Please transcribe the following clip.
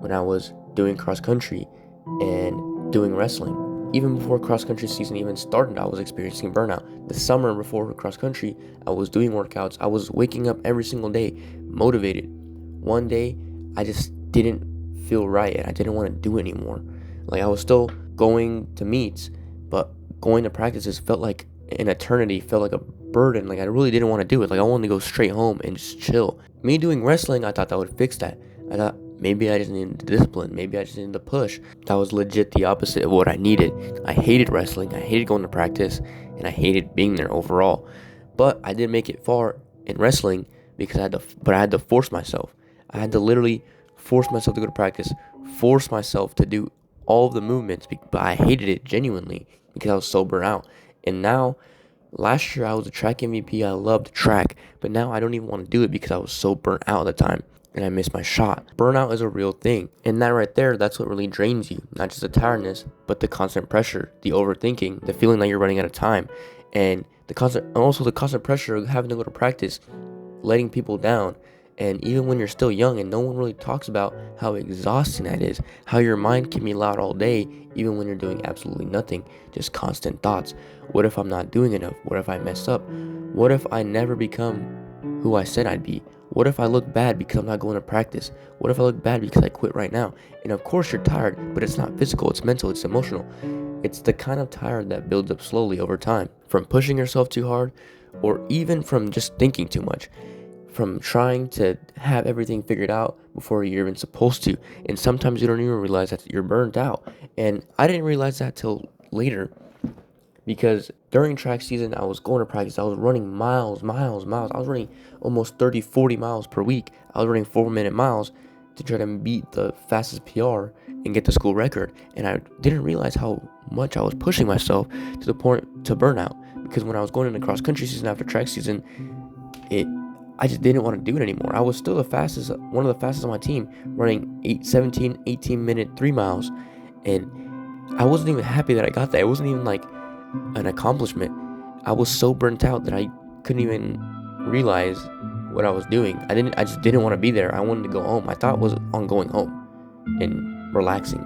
when I was doing cross country and doing wrestling. Even before cross country season even started, I was experiencing burnout. The summer before cross country, I was doing workouts. I was waking up every single day motivated. One day, I just didn't feel right and I didn't want to do it anymore. Like I was still going to meets, but going to practices felt like an eternity, felt like a burden. Like I really didn't want to do it. Like I wanted to go straight home and just chill. Me doing wrestling, I thought that would fix that. I thought maybe I just needed the discipline. Maybe I just needed the push. That was legit the opposite of what I needed. I hated wrestling. I hated going to practice, and I hated being there overall. But I did make it far in wrestling because I had to force myself. I had to literally force myself to go to practice, force myself to do all of the movements. But I hated it genuinely because I was so burnt out. And now, last year I was a track MVP. I loved track, but now I don't even want to do it because I was so burnt out at the time and I missed my shot. Burnout is a real thing. And that right there, that's what really drains you. Not just the tiredness, but the constant pressure, the overthinking, the feeling that you're running out of time, and the constant pressure of having to go to practice, letting people down. And even when you're still young and no one really talks about how exhausting that is, how your mind can be loud all day, even when you're doing absolutely nothing, just constant thoughts. What if I'm not doing enough? What if I mess up? What if I never become who I said I'd be? What if I look bad because I'm not going to practice? What if I look bad because I quit right now? And of course you're tired, but it's not physical, it's mental, it's emotional. It's the kind of tired that builds up slowly over time, from pushing yourself too hard, or even from just thinking too much, from trying to have everything figured out before you're even supposed to. And sometimes you don't even realize that you're burnt out. And I didn't realize that till later, because during track season, I was going to practice. I was running miles. I was running almost 30, 40 miles per week. I was running 4-minute miles to try to beat the fastest PR and get the school record. And I didn't realize how much I was pushing myself to the point to burnout. Because when I was going into cross country season after track season, it I just didn't want to do it anymore. I was still one of the fastest on my team, running 18-minute 3 miles. And I wasn't even happy that I got that. It wasn't even like an accomplishment. I was so burnt out that I couldn't even realize what I was doing. I just didn't want to be there. I wanted to go home. My thought was on going home and relaxing.